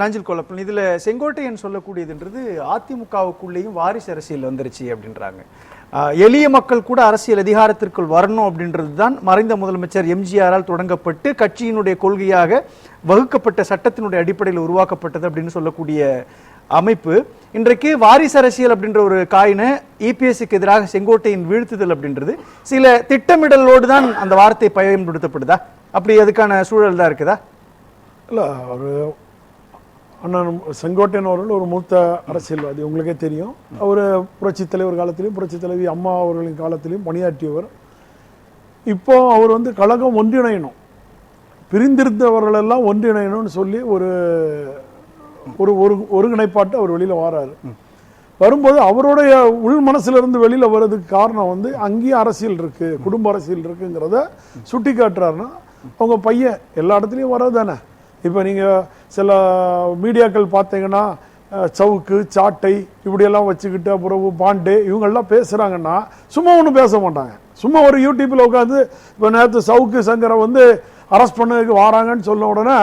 நாஞ்சில் கொல்லப்பன், இதுல செங்கோட்டையன் சொல்லக்கூடியதுன்றது அதிமுகவுக்குள்ளேயும் வாரிசு அரசியல் வந்துருச்சு அப்படின்றாங்க. எளிய மக்கள் கூட அரசியல் அதிகாரத்திற்குள் வரணும் அப்படின்றது தான் மறைந்த முதலமைச்சர் எம்ஜிஆரால் தொடங்கப்பட்டு கட்சியினுடைய கொள்கையாக வகுக்கப்பட்ட சட்டத்தினுடைய அடிப்படையில் உருவாக்கப்பட்டது அப்படின்னு சொல்லக்கூடிய அமைப்பு இன்றைக்கு வாரிசு அரசியல் அப்படின்ற ஒரு காயினை இபிஎஸ்க்கு எதிராக செங்கோட்டையின் வீழ்த்துதல் அப்படின்றது சில திட்டமிடலோடு தான் அந்த வார்த்தை பயன்படுத்தப்படுதா? அப்படி அதுக்கான சூழல் தான் இருக்குதா? இல்லை, ஒரு அண்ணன் செங்கோட்டையன் அவர்கள் ஒரு மூத்த அரசியல்வாதி, உங்களுக்கே தெரியும். அவர் புரட்சி தலைவர் காலத்திலையும் புரட்சி தலைவி அம்மா அவர்களின் காலத்திலையும் பணியாற்றியவர். இப்போ அவர் கழகம் ஒன்றிணையணும், பிரிந்திருந்தவர்கள் எல்லாம் ஒன்றிணையணும்னு சொல்லி ஒரு ஒரு ஒருங்கிணைப்பாட்டு அவர் வெளியில் வராரு. வரும்போது அவருடைய உள் மனசுல இருந்து வெளியில வர்றதுக்கு காரணம் அங்கேயும் அரசியல் இருக்கு, குடும்ப அரசியல் இருக்குங்கிறத சுட்டி காட்டுறாருன்னா அவங்க பையன் எல்லா இடத்துலையும் வர்றது தானே. இப்போ நீங்கள் சில மீடியாக்கள் பார்த்தீங்கன்னா சவுக்கு சாட்டை இப்படியெல்லாம் வச்சுக்கிட்டு அப்புறம் பாண்டே இவங்கெல்லாம் பேசுகிறாங்கன்னா சும்மா ஒன்றும் பேச மாட்டாங்க. சும்மா ஒரு யூடியூப்பில் உட்காந்து இப்போ நேற்று சவுக்கு சங்கரை அரெஸ்ட் பண்ணதுக்கு வராங்கன்னு சொன்ன உடனே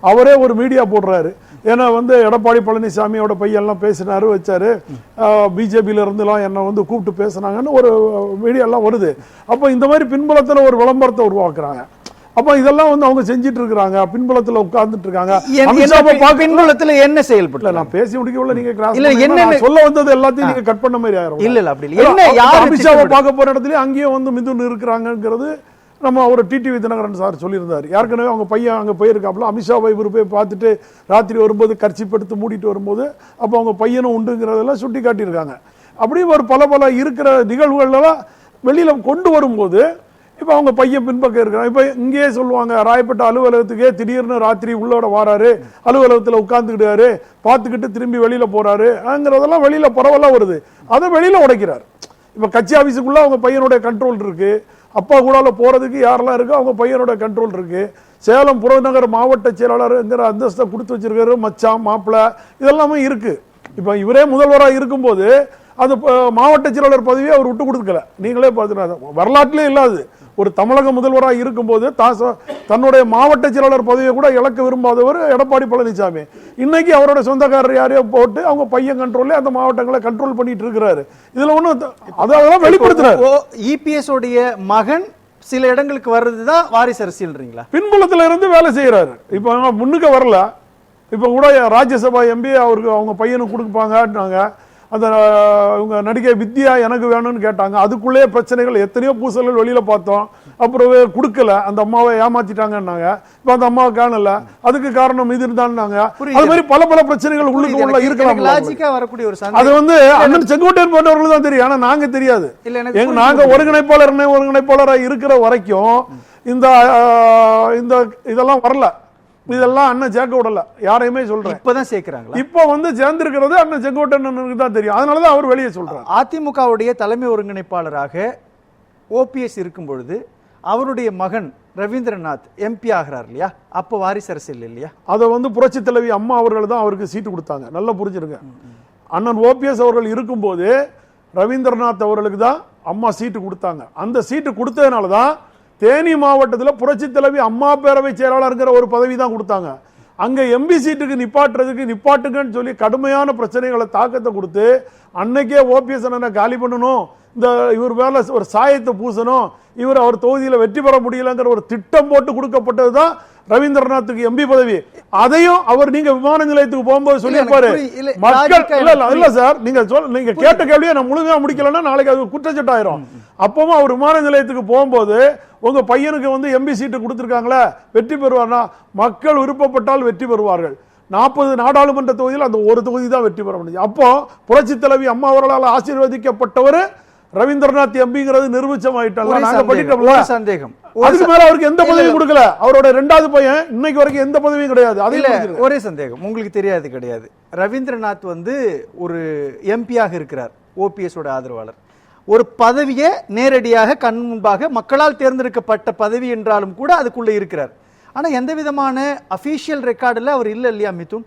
அவரே ஒரு மீடியா போடுறாரு. ஏன்னா எடப்பாடி பழனிசாமியோட பையெல்லாம் பேசினாரு வச்சாரு, பிஜேபியில இருந்துலாம் என்னை கூப்பிட்டு பேசினாங்கன்னு ஒரு மீடியாலாம் வருது. அப்போ இந்த மாதிரி பின்புலத்தில் ஒரு விளம்பரத்தை உருவாக்குறாங்க. அப்ப இதெல்லாம் அவங்க செஞ்சிட்டு இருக்காங்க, பின்புலத்துல உட்கார்ந்துட்டு இருக்காங்க. பின்புலத்துல என்ன செயல்படல நான் பேசி முடிக்கல, நீங்க சொல்ல வந்தது எல்லாத்தையும் நீங்க கட் பண்ண மாதிரி ஆயிரும். இல்ல அப்படி இல்ல, அமித்ஷாவை பார்க்க போற இடத்துல அங்கேயும் மிதுன் இருக்கிறாங்கிறது நம்ம ஒரு டிடிவி தினகரன் சார் சொல்லியிருந்தார். ஏற்கனவே அவங்க பையன் அங்கே போயிருக்காப்புல, அமித்ஷாவை இவர் போய் பார்த்துட்டு ராத்திரி வரும்போது கர்ச்சிப்படுத்து மூடிட்டு வரும்போது அப்போ அவங்க பையனும் உண்டுங்கிறதெல்லாம் சுட்டி காட்டியிருக்காங்க. அப்படி ஒரு பல இருக்கிற நிகழ்வுகளெல்லாம் வெளியில கொண்டு வரும்போது இப்போ அவங்க பையன் பின்பக்கம் இருக்கிறாங்க. இப்போ இங்கேயே சொல்லுவாங்க, ராயப்பேட்டை அலுவலகத்துக்கே திடீர்னு ராத்திரி உள்ளோட வராரு, அலுவலகத்தில் உட்காந்துக்கிட்டாரு, பார்த்துக்கிட்டு திரும்பி வெளியில போறாருங்கிறதெல்லாம் வெளியில பரவலாக வருது. அதை வெளியில உடைக்கிறார். இப்போ கட்சி ஆஃபீஸுக்குள்ள அவங்க பையனுடைய கண்ட்ரோல் இருக்கு, அப்பா கூட போறதுக்கு யாரெல்லாம் இருக்கு அவங்க பையனோட கண்ட்ரோல் இருக்கு. சேலம் புறநகர் மாவட்ட செயலாளருங்கிற அந்தஸ்தை கொடுத்து வச்சிருக்காரு, மச்சான் மாப்பிள்ள இதெல்லாமே இருக்கு. இப்போ இவரே முதல்வராக இருக்கும்போது அது மாவட்ட செயலாளர் பதவியை அவர் விட்டு கொடுக்கல. நீங்களே பார்த்துட்டு வரலாற்றிலே இல்லாது ஒரு தமிழக முதல்வராக இருக்கும்போது தன்னுடைய மாவட்ட செயலாளர் பதவியை கூட இழக்க விரும்பாதவர் எடப்பாடி பழனிசாமி. இன்னைக்கு அவரோட சொந்தக்காரர் யாரையோ போட்டு அவங்க பையன் கண்ட்ரோல்ல அந்த மாவட்டங்களை கண்ட்ரோல் பண்ணிட்டு இருக்கிறாரு. இதுல ஒண்ணு அதெல்லாம் வெளிப்படுத்துறாரு. இபிஎஸ் உடைய மகன் சில இடங்களுக்கு வர்றதுதான் வாரிசு அரசியல்ன்றீங்களா? பின்புலத்துல இருந்து வேலை செய்யறாரு. இப்ப முன்னுக்கு வரல. இப்ப கூட ராஜ்யசபா எம்பி அவருக்கு அவங்க பையனுக்கு கொடுப்பாங்க. அந்த இவங்க நடிகை வித்யா எனக்கு வேணும்னு கேட்டாங்க. அதுக்குள்ளே பிரச்சனைகள் எத்தனையோ பூசல்கள் வெளியில பார்த்தோம். அப்புறம் கொடுக்கல, அந்த அம்மாவை ஏமாத்திட்டாங்கன்னாங்க. இப்ப அந்த அம்மாவை காணல, அதுக்கு காரணம் இது இருந்தாங்க. அது மாதிரி பல பிரச்சனைகள் உள்ளுக்குள்ள இருக்கலாம். அது அண்ணன் செங்கோட்டையன் போன்றவர்கள் தான் தெரியும், ஆனா நாங்க தெரியாது. நாங்க ஒருங்கிணைப்பாளராக இருக்கிற வரைக்கும் இந்த இதெல்லாம் வரல. இதெல்லாம் அண்ணன் சேர்க்க விடல யாரையுமே. சொல்றேன் இப்பதான் சேர்க்கிறாங்க. இப்ப சேர்ந்திருக்கிறது அண்ணன் செங்கோட்டையனுக்கு தான் தெரியும். அதனாலதான் அவர் வெளியே சொல்றாரு. அதிமுகவுடைய தலைமை ஒருங்கிணைப்பாளராக ஓபிஎஸ் இருக்கும் பொழுது அவருடைய மகன் ரவீந்திரநாத் எம்பி ஆகிறார் இல்லையா? அப்ப வாரிசு அரசியல் இல்லையா? அதை புரட்சி தலைவி அம்மா அவர்கள் தான் அவருக்கு சீட்டு கொடுத்தாங்க. நல்லா புரிஞ்சிருங்க. அண்ணன் ஓபிஎஸ் அவர்கள் இருக்கும்போது ரவீந்திரநாத் அவர்களுக்கு தான் அம்மா சீட்டு கொடுத்தாங்க. அந்த சீட்டு கொடுத்ததுனாலதான் தேனி மாவட்டத்தில் புரட்சி தலைவி அம்மா பேரவை செயலாளர்ங்கிற ஒரு பதவி தான் கொடுத்தாங்க. அங்க எம்பி சீட்டுக்கு நிப்பாட்டுங்கன்னு சொல்லி கடுமையான பிரச்சனைகளை தாக்கத்தை கொடுத்து அன்னைக்கே ஓபிஎஸ் அண்ணனை காலி பண்ணணும், இந்த இவர் மேல ஒரு சாயத்தை பூசணும், இவர் அவர் தொகுதியில் வெற்றி பெற முடியலங்கிற ஒரு திட்டம் போட்டு கொடுக்கப்பட்டதுதான் ரவீந்திரநாத்துக்கு எம்பி பதவி. அதையும் அவர் நீங்க விமான நிலையத்துக்கு போகும்போது சொல்லியிருப்பாரு. மக்கள் இல்ல சார், நீங்க கேட்ட கேள்வியை நான் முழுமையா முடிக்கலன்னா நாளைக்கு அது குற்றச்சாட்டு ஆயிரும். அப்பவும் அவர் விமான நிலையத்துக்கு போகும்போது உங்க பையனுக்கு எம்பி சீட்டு கொடுத்திருக்காங்களே, வெற்றி பெறுவார்னா மக்கள் விருப்பப்பட்டால் வெற்றி பெறுவார்கள். 40 நாடாளுமன்ற தொகுதியில் அந்த ஒரு தொகுதி தான் வெற்றி பெற முடியும். அப்போ புரட்சி தலைவி அம்மா அவர்களால் ஆசீர்வதிக்கப்பட்டவர் ரவீந்திரநாத் எம்பிங்கிறது நிரூபிச்சமாயிட்டாங்க. சந்தேகம் அதுக்கு மேல அவருக்கு எந்த பதவியும் கொடுக்கல. அவரோட 2வது பையன் இன்னைக்கு வரைக்கும் எந்த பதவியும் கிடையாது. ஒரே சந்தேகம், உங்களுக்கு தெரியாது கிடையாது. ரவீந்திரநாத் ஒரு எம்பியாக இருக்கிறார், ஓபிஎஸ் ஓட ஆதரவாளர். ஒரு பதவியை நேரடியாக கண் முன்பாக மக்களால் தேர்ந்தெடுக்கப்பட்ட பதவி என்றாலும் கூட அதுக்குள்ள இருக்கிறார். ஆனா எந்த விதமான அபிஷியல் ரெக்கார்டுல அவர் இல்ல இல்லையா மிதுன்?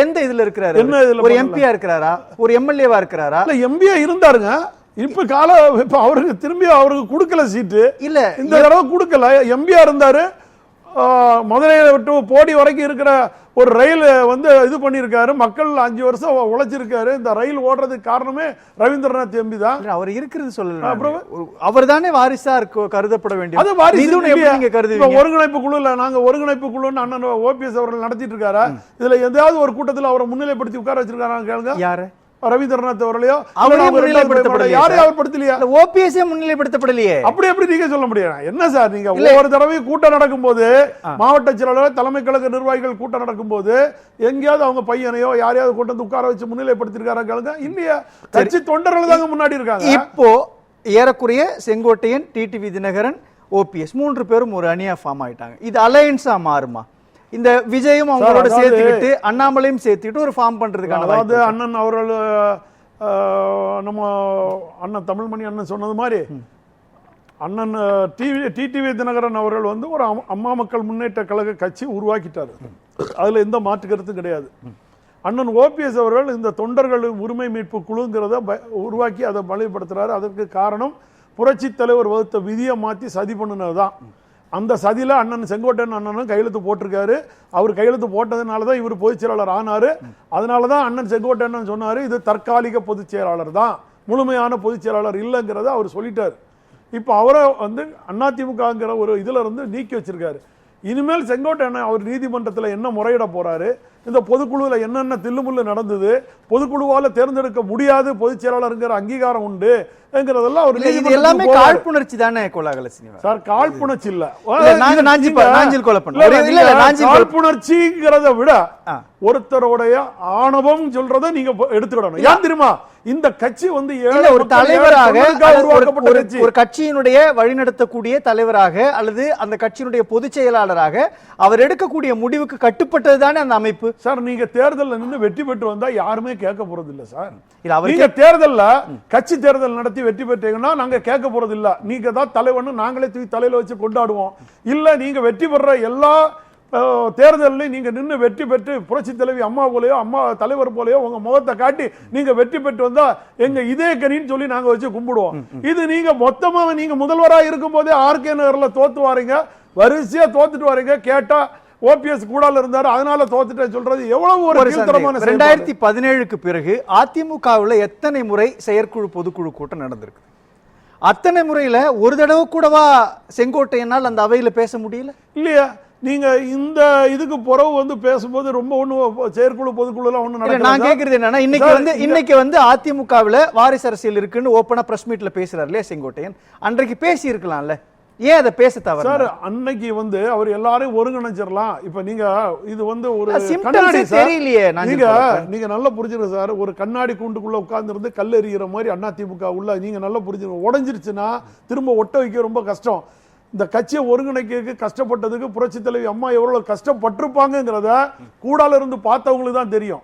எந்த இதுல இருக்கிறாரு? ஒரு எம்பியா இருக்கிறாரா, ஒரு எம்எல்ஏவா இருக்கிறாரா? எம்பியா இருந்தாருங்க. இப்ப அவருக்கு திரும்பி அவருக்கு கொடுக்கல சீட்டு. இல்ல இந்த தடவை கொடுக்கல. எம்பியா இருந்தாரு, மதுரையை விட்டு போடி வரைக்கும் இருக்கிற ஒரு ரயில் வந்து இது பண்ணியிருக்காரு. மக்கள் 5 வருஷம் உழைச்சிருக்காரு. இந்த ரயில் ஓடுறதுக்கு காரணமே ரவீந்திரநாத் எம்பி தான். அவர் இருக்கிறது சொல்லல, அவர் தானே வாரிசா கருதப்பட வேண்டிய. அது வாரிசு. ஒருங்கிணைப்பு குழுல நாங்க ஒருங்கிணைப்பு குழுன்னு அண்ணன் ஓபிஎஸ் அவர்கள் நடத்திட்டு இருக்காரு. இதுல எதாவது ஒரு கூட்டத்தில் அவரை முன்னிலைப்படுத்தி உட்கார வச்சிருக்காங்க கேளுங்க. யாரு? ரவீந்திரநாத் அவர்களையோ முன்னிலைப்படுத்தப்படலையா? ஓபிஎஸ் முன்னிலைப்படுத்தப்படலையே. அப்படி எப்படி நீங்க சொல்ல முடியும்? என்ன சார், நீங்க ஒவ்வொரு தடவையும் கூட்டம் நடக்கும் போது, மாவட்ட செயலாளர் தலைமை கழக நிர்வாகிகள் கூட்டம் நடக்கும் போது எங்கேயாவது அவங்க பையனையோ யாரையாவது கூட்டம் வந்து உட்கார வச்சு முன்னிலைப்படுத்திருக்காங்க கேளுங்க. இல்லையா? கட்சி தொண்டர்கள் தாங்க முன்னாடி இருக்காங்க. இப்போ ஏறக்குறைய செங்கோட்டையன், டிடிவி தினகரன், ஓபிஎஸ் 3 பேரும் ஒரு அணியா ஃபார்ம் ஆயிட்டாங்க. இது அலையன்ஸா மாறுமா? இந்த விஜயும் அவங்களோட சேர்த்துக்கிட்டு அண்ணாமலையும் சேர்த்துக்கிட்டு ஒரு ஃபார்ம் பண்றதுக்கான, அதாவது அண்ணன் அவர்கள் நம்ம அண்ணன் தமிழ்மணி அண்ணன் சொன்னது மாதிரி அண்ணன் டிடிவி தினகரன் அவர்கள் வந்து ஒரு அம்மா மக்கள் முன்னேற்ற கழக கட்சி உருவாக்கிட்டார். அதுல எந்த மாற்று கருத்தும் கிடையாது. அண்ணன் ஓபிஎஸ் அவர்கள் இந்த தொண்டர்கள் உரிமை மீட்பு குழுங்கிறத உருவாக்கி அதை பலப்படுத்துறாரு. அதற்கு காரணம் புரட்சி தலைவர் வகுத்த விதியை மாற்றி சதி பண்ணினதுதான். அந்த சதியில அண்ணன் செங்கோட்டையன் அண்ணனும் கையெழுத்து போட்டிருக்காரு. அவர் கையெழுத்து போட்டதுனால தான் இவர் பொதுச் செயலாளர் ஆனாரு. அதனால தான் அண்ணன் செங்கோட்டையன் சொன்னாரு, இது தற்காலிக பொதுச் செயலாளர் தான், முழுமையான பொதுச் செயலாளர் இல்லைங்கிறத அவர் சொல்லிட்டார். இப்போ அவரை வந்து அதிமுகங்கிற ஒரு இதுல இருந்து நீக்கி வச்சிருக்காரு. இனிமேல் செங்கோட்டையன் அவர் நீதிமன்றத்தில் என்ன முறையிட போறாரு, இந்த பொதுக்குழுவில் என்னென்ன தில்லுமுள்ளு நடந்தது, பொதுக்குழுவால தேர்ந்தெடுக்க முடியாது பொதுச் செயலாளருங்கிற அங்கீகாரம் உண்டு என்கிறதெல்லாம் ஒரு எல்லாமே காழ்ப்புணர்ச்சி தானே கோலாகல சீனிவாசன் சார். காழ்ப்புணர்ச்சி இல்ல, காழ்ப்புணர்ச்சிங்கிறத விட ஒருத்தருடைய ஆணவம் சொல்றதை நீங்க எடுத்துக்கிடணும். ஏன் தெரியுமா? இந்த கட்சி வந்து ஒரு தலைவராக, ஒரு கட்சியினுடைய வழிநடத்தக்கூடிய தலைவராக அல்லது அந்த கட்சியினுடைய பொதுச் செயலாளராக அவர் எடுக்கக்கூடிய முடிவுக்கு கட்டுப்பட்டது தானே அந்த அமைப்பு. சார், நீங்க தேர்தலில் நின்று வெற்றி பெற்று வந்தா யாருமே கேட்க போறது இல்ல சார். நீங்க தேர்தல்ல கட்சி தேர்தல் நடத்தி வெற்றி பெற்றீங்கன்னா நாங்க கேட்க போறது இல்ல. நீங்க தான் தலைவன்னு நாங்களே தூக்கி தலையில வச்சு கொண்டாடுவோம். இல்ல நீங்க வெற்றி பெற எல்லா தேர்தலையும் நீங்க நின்று வெற்றி பெற்று புரட்சி தலைவி அம்மா போலயோ அம்மா தலைவர் போலயோ உங்க முகத்தை காட்டி நீங்க வெற்றி பெற்று வந்தா எங்க இதே கனின்னு சொல்லி நாங்க வச்சு கும்பிடுவோம். இது நீங்க மொத்தமா நீங்க முதல்வராக இருக்கும் போதே ஆர்கே நகர்ல தோத்து வாரீங்க, வரிசையா தோத்துட்டு வாரீங்க. கேட்டா ஓபிஎஸ் கூடால இருந்தாரு அதனால தோத்துட்டேன் சொல்றது எவ்வளவு ஒரு கீழ்த்தரமான. 2017க்கு பிறகு அதிமுகவில் எத்தனை முறை செயற்குழு பொதுக்குழு கூட்டம் நடந்திருக்கு? அத்தனை முறையில ஒரு தடவை கூடவா செங்கோட்டையனால் அந்த அவையில பேச முடியல இல்லையா? நீங்க இந்த இதுக்கு பிறகு வந்து பேசும்போது ரொம்ப ஒண்ணு செயற்குழு பொதுக்குழு எல்லாம் ஒண்ணு நடக்கல. நான் கேக்குறது என்னன்னா, இன்னைக்கு வந்து அதிமுகவில் வாரிசு அரசியல் இருக்குன்னு ஓப்பனா பிரஸ் மீட்ல பேசுறாரு இல்லையா செங்கோட்டையன்? அன்றைக்கு பேசி இருக்கலாம்ல, ஏன் அதை பேச தவறு? சார், அன்னைக்கு வந்து அவர் எல்லாரையும் ஒருங்கிணைச்சிடலாம். இப்ப நீங்க இது வந்து ஒரு தெரியலையே. நீங்க நல்லா புரிஞ்சுங்க சார். ஒரு கண்ணாடி கூண்டுக்குள்ள உட்கார்ந்து இருந்து கல் எறிகிற மாதிரி அதிமுக உள்ள நீங்க நல்லா புரிஞ்சுங்க. உடைஞ்சிருச்சுன்னா திரும்ப ஒட்ட வைக்க ரொம்ப கஷ்டம். இந்த கட்சியை ஒருங்கிணைக்க கஷ்டப்பட்டதுக்கு புரட்சி தலைவி அம்மா எவ்வளவு கஷ்டப்பட்டிருப்பாங்கிறத கூடால இருந்து பார்த்தவங்களுக்கு தான் தெரியும்.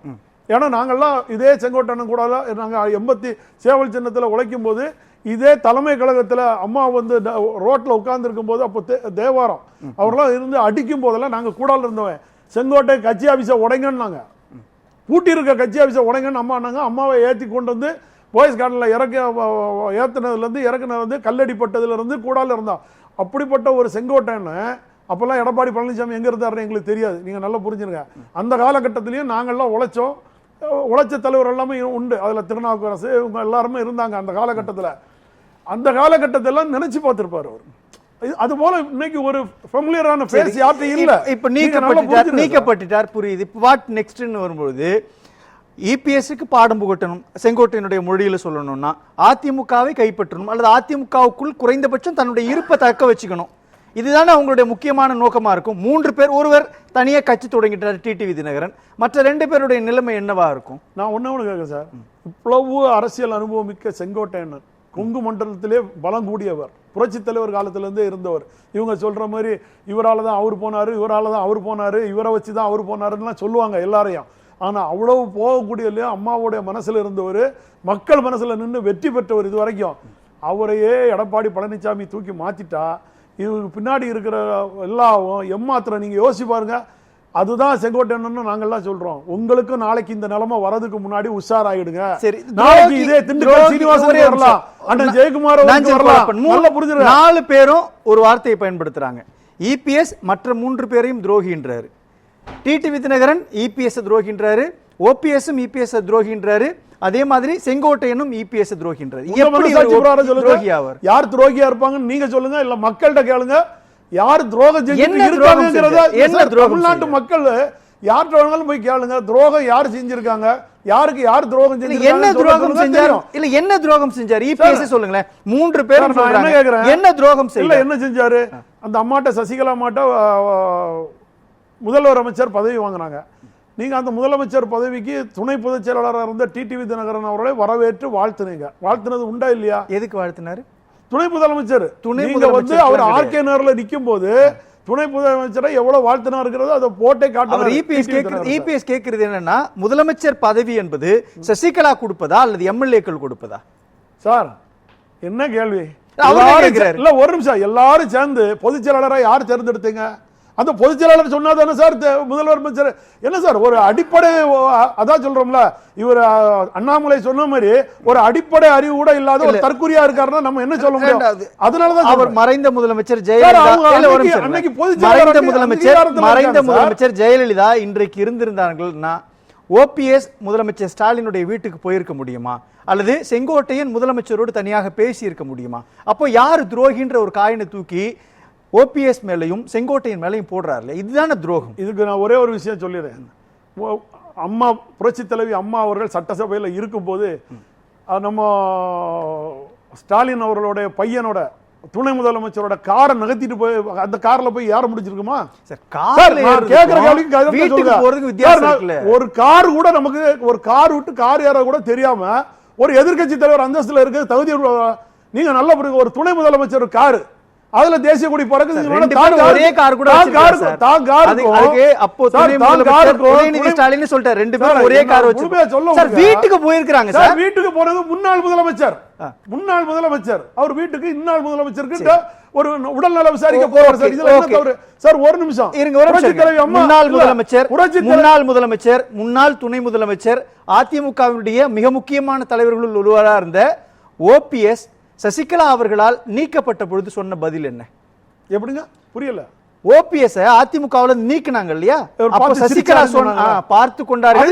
ஏன்னா நாங்கெல்லாம் இதே செங்கோட்டையன் கூட நாங்க 80 சேவல் சின்னத்தில் உழைக்கும் போது இதே தலைமை கழகத்தில் அம்மா வந்து ரோட்ல உட்கார்ந்து இருக்கும் போது அப்போ தேவாரம் அவரெல்லாம் இருந்து அடிக்கும் போதெல்லாம் நாங்க கூடால இருந்தவன் செங்கோட்டை கட்சி ஆபீஸை உடைங்கன்னாங்க, பூட்டி இருக்க கட்சி ஆபீஸை உடைங்கன்னு அம்மானாங்க. அம்மாவை ஏற்றி கொண்டு வந்து பாய்ஸ் கார்டனில் ஏற்றினதுலேருந்து இறக்குனது கல்லடிப்பட்டதுலேருந்து கூடால இருந்தான். அப்படிப்பட்ட ஒரு செங்கோட்டையன் அப்பெல்லாம் எடப்பாடி பழனிசாமி எங்க இருந்தாருன்னு எங்களுக்கு தெரியாது. நீங்க நல்லா புரிஞ்சுருங்க. அந்த காலகட்டத்திலையும் நாங்கள்லாம் உழைச்சோம். உழைச்ச தலைவர் எல்லாமே உண்டு. அதுல திருநாவுக்கரசு இவங்க எல்லாருமே இருந்தாங்க அந்த காலகட்டத்தில். அந்த காலகட்டத்தெல்லாம் நினைச்சு பார்த்திருப்பாரு அவர். அது போல இன்னைக்கு ஒரு ஃபெமிலியரான ஃபேஸ் யார்கிட்ட இல்ல. இப்ப நீக்கப்பட்டுட்டார், புரியுது. இப்போ வாட் நெக்ஸ்ட்னு வரும்போது இபிஎஸ்க்கு பாடம் புகட்டணும், செங்கோட்டையனுடைய மொழியில சொல்லணும்னா அதிமுகவை கைப்பற்றணும் அல்லது அதிமுகவுக்குள் குறைந்தபட்சம் தன்னுடைய இருப்பை தக்க வச்சுக்கணும். இதுதானே அவங்களுடைய முக்கியமான நோக்கமா இருக்கும். 3 பேர், ஒருவர் தனியா கட்சி தொடங்கிட்டார் டிடிவி தினகரன், மற்ற 2 பேருடைய நிலைமை என்னவா இருக்கும்? நான் ஒண்ணு கேட்க சார், இவ்வளவு அரசியல் அனுபவம் மிக்க செங்கோட்டையன் கொங்கு மண்டலத்திலே பலம் கூடியவர், புரட்சி தலைவர் காலத்திலிருந்தே இருந்தவர். இவங்க சொல்ற மாதிரி இவரால தான் அவர் போனாரு, இவரால தான் அவர் போனாரு, இவரை வச்சுதான் அவர் போனாருன்னு சொல்லுவாங்க எல்லாரையும். ஆனா அவ்வளவு போகக்கூடிய இல்லையா அம்மாவுடைய மனசுல இருந்தவர், மக்கள் மனசுல நின்று வெற்றி பெற்றவர். இது வரைக்கும் அவரையே எடப்பாடி பழனிசாமி தூக்கி மாத்திட்டா இவருக்கு பின்னாடி இருக்கிற எல்லா எம்மாத்திரம் நீங்க யோசிச்சு பாருங்க. அதுதான் செங்கோட்டையன் நாங்கெல்லாம் சொல்றோம். உங்களுக்கும் நாளைக்கு இந்த நிலைமை வரதுக்கு முன்னாடி உஷாராயிடுங்க. நாளைக்கு இதே திண்டுக்கல் சீனிவாசன் வரலாம், அண்ணன் ஜெயக்குமார் வரலாம். 4 பேரும் ஒரு வார்த்தையை பயன்படுத்துறாங்க, இபிஎஸ் மற்ற 3 பேரையும் துரோகின்றாரு. டிடிவி தினகரன் இபிஎஸ் துரோகின்றாரு, ஓபிஎஸும் இபிஎஸ் துரோகின்றாரு, அதே மாதிரி செங்கோட்டையனும் இபிஎஸ் துரோகின்றாரு. யார் துரோகியா இருப்பாங்கன்னு நீங்க சொல்லுங்க, இல்ல மக்கள்கிட்ட கேளுங்க. யார் துரோகம் செஞ்சிருக்காங்க தமிழ்நாட்டு மக்கள் யார்கிட்ட வேணாலும் போய் கேளுங்க. துரோகம் யார் செஞ்சிருக்காங்க, யாருக்கு யார் துரோகம் செஞ்சிருக்காங்க, என்ன துரோகம் செஞ்சாரு, இல்ல என்ன துரோகம் செஞ்சாரு இபிஎஸ் சொல்லுங்களேன். 3 பேர் என்ன கேக்குறேன், என்ன துரோகம் செய்யல, என்ன செஞ்சாரு? அந்த அம்மாட்ட சசிகலா அம்மாட்ட முதல்வர் அமைச்சர் பதவி வாங்கினாங்க. நீங்க அந்த முதலமைச்சர் பதவிக்கு துணை பொதுச் செயலாளராக இருந்த டிடிவி தினகரன் அவர்களை வரவேற்று வாழ்த்துனீங்க. வாழ்த்துனது உண்டா இல்லையா? எதுக்கு வாழ்த்தினாரு? துணை முதலமைச்சர். நீங்க வந்து அவர் ஆர்கே நகர்ல நிக்கும் போது துணை முதலமைச்சரை எவ்வளவு வாழ்த்தினாருங்கிறத அதை போட்டே காட்டுறாரு. இபிஎஸ் கேக்குறது என்னன்னா, முதலமைச்சர் பதவி என்பது சசிகலா கொடுப்பதா அல்லது எம்எல்ஏக்கள் கொடுப்பதா? சார் என்ன கேள்வி? இல்ல ஒரு நிமிஷம், எல்லாரும் சேர்ந்து பொதுச் செயலாளராக யார் தேர்ந்தெடுத்தீங்க? அந்த பொதுச் செயலாளர் சொன்னாதானே சார் முதல்வர் அமைச்சர். என்ன சார் ஒரு அடிப்படை, அதான் சொல்றோம்ல, இவர் அண்ணாமலை சொன்ன மாதிரி ஒரு அடிப்படை அறிவு கூட இல்லாத ஒரு தற்குறியா இருக்காருன்னா நம்ம என்ன சொல்ல முடியும்? அதனாலதான் அவர் மறைந்த முதலமைச்சர் ஜெயலலிதா இன்றைக்கு இருந்திருந்தார்கள்னா ஓபிஎஸ் முதலமைச்சர் ஸ்டாலினுடைய வீட்டுக்கு போயிருக்க முடியுமா, அல்லது செங்கோட்டையன் முதலமைச்சரோடு தனியாக பேசி இருக்க முடியுமா? அப்போ யார் துரோகின்ற ஒரு காயினை தூக்கி ஓபிஎஸ் மேலையும் செங்கோட்டையின் மேலையும் போடுறாருல, இதுதான துரோகம். இதுக்கு நான் ஒரே ஒரு விஷயம் சொல்லிடுறேன். அம்மா புரட்சி தலைவி அம்மா அவர்கள் சட்டசபையில் இருக்கும்போது நம்ம ஸ்டாலின் அவர்களுடைய பையனோட துணை முதலமைச்சரோட காரை நகர்த்திட்டு போய் அந்த கார்ல போய் ஏற முடிச்சிருக்குமா? ஒரு கார் கூட நமக்கு, ஒரு கார் விட்டு கார் ஏற கூட தெரியாம ஒரு எதிர்கட்சி தலைவர் அந்தஸ்துல இருக்கு தகுதி. நீங்க நல்ல ஒரு துணை முதலமைச்சர் காரு, அதுல தேசிய கொடி பறக்குது, ஒரே கார் கூட அப்போ ஸ்டாலின் சொல்லிட்டாரு 2 பேரும் ஒரே கார் வச்சு சார் வீட்டுக்கு போயிருக்காங்க. சார் வீட்டுக்கு போறது முன்னாள் முதலமைச்சர், அவர் வீட்டுக்கு இன்னாள் முதலமைச்சருக்கு ஒரு உடல்நல விசாரிக்க போறார் சார். இதுல என்ன தவறு சார்? ஒரு நிமிஷம் இருங்க. முன்னாள் முதலமைச்சர், முன்னாள் துணை முதலமைச்சர், அதிமுகவினுடைய மிக முக்கியமான தலைவர்களுள் ஒருவராக இருந்த ஓபிஎஸ் சசிகலா அவர்களால் நீக்கப்பட்ட பொழுது சொன்ன பதில் என்ன? எப்படிங்க புரியல? ஓபிஎஸ் அதிமுகவுல நீக்கினாங்க இல்லையா, அப்ப சசிகலா பார்த்து கொண்டார்கள்,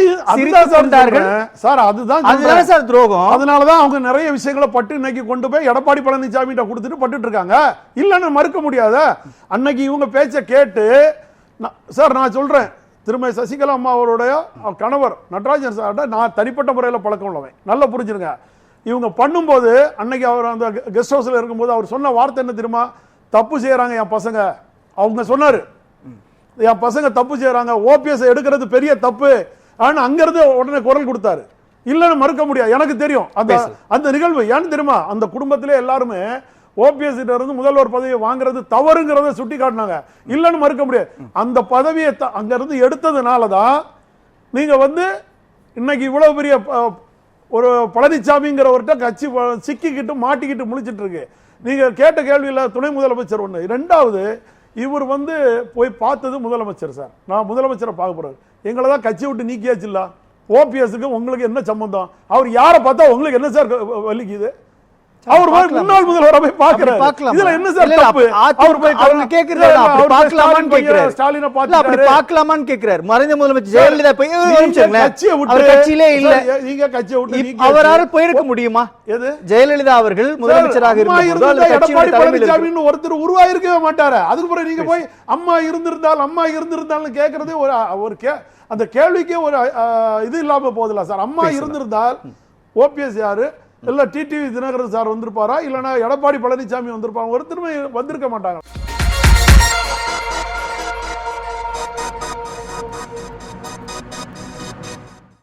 சார். அதுதான் சார் துரோகம். அதனாலதான் அவங்க நிறைய விஷயங்களை பட்டு இன்னைக்கு கொண்டு போய் எடப்பாடி பழனிசாமி கிட்ட கொடுத்துட்டு பட்டுட்டு இருக்காங்க. இல்லன்னு மறுக்க முடியாத. அன்னைக்கு இவங்க பேச்ச கேட்டு சார் நான் சொல்றேன், திருமதி சசிகலா அம்மா அவருடைய கணவர் நடராஜன் சார் நான் தனிப்பட்ட முறையில் பழக்கம் உள்ளவன், நல்லா புரிஞ்சிருங்க. இவங்க பண்ணும்போது அன்னைக்கு அவர் அந்த கெஸ்ட் ஹவுஸ்ல இருக்கும்போது அவர் சொன்ன வார்த்தை என்ன தெரியுமா? தப்பு செய்யறாங்க என் பசங்க. அவங்க சொன்னாரு என் பசங்க தப்பு செய்யறாங்க, ஓபிஎஸ் எடுக்கிறது பெரிய தப்பு. ஆனா அங்க இருந்து உடனே குரல் கொடுத்தாரு. இல்லன்னு மறுக்க முடியாது. எனக்கு தெரியும் அந்த நிகழ்வு. ஏன்னு தெரியுமா? அந்த குடும்பத்திலே எல்லாருமே ஓபிஎஸ் இருந்து முதல்வர் பதவியை வாங்குறது தவறுங்கிறத சுட்டி காட்டினாங்க. இல்லன்னு மறுக்க முடியாது. அந்த பதவியை அங்க இருந்து எடுத்ததுனாலதான் நீங்க வந்து இன்னைக்கு இவ்வளவு பெரிய ஒரு பழனிசாமிங்கிறவர்கிட்ட கட்சி சிக்கிக்கிட்டு மாட்டிக்கிட்டு முழிச்சிட்டு இருக்கு. நீங்க கேட்ட கேள்வியில துணை முதலமைச்சர் ஒண்ணு. 2வது இவர் வந்து போய் பார்த்தது முதலமைச்சர். சார் நான் முதலமைச்சரை பார்க்க போறாரு. எங்களை தான் கட்சி விட்டு நீக்கியாச்சு இல்ல. ஓபிஎஸ்க்கு உங்களுக்கு என்ன சம்பந்தம்? அவர் யாரை பார்த்தா உங்களுக்கு என்ன சார் வலிக்குது? அவர் முன்னாள் முதல்வரை போய் பார்க்கிறார். இதுல என்ன சார் தப்பு? அவர் போய் அவங்க கேக்குறாரு அப்படி பார்க்கலாமான்னு கேக்குறாரு. ஸ்டாலினை பார்த்து அப்படி பார்க்கலாமான்னு கேக்குறாரு. மறைந்த முதலமைச்சர் ஜெயலலிதா போய் அவர் கட்சியிலே இல்ல, நீங்க கட்சியை விட்டு அவரால போயிருக்க முடியுமா? எது ஜெயலலிதா அவர்கள் முதலமைச்சராக இருக்கும்போது எடப்பாடி பழனிசாமின்னு ஒருத்தர் உருவாயிருக்கவே மாட்டாரு. அதுக்கு பிறகு நீங்க போய் அம்மா இருந்திருந்தால்னு கேக்குறதே ஒரு அந்த கேள்விக்கே ஒரு இது இல்லாம போதில்ல சார். அம்மா இருந்திருந்தால் ஓபிஎஸ் யாரு, இல்ல டிடிவி தினகரன் சார் வந்திருப்பாரா, இல்லனா எடப்பாடி பழனிசாமி வந்திருப்பாங்க, ஒருத்தருமே வந்திருக்க மாட்டாங்க.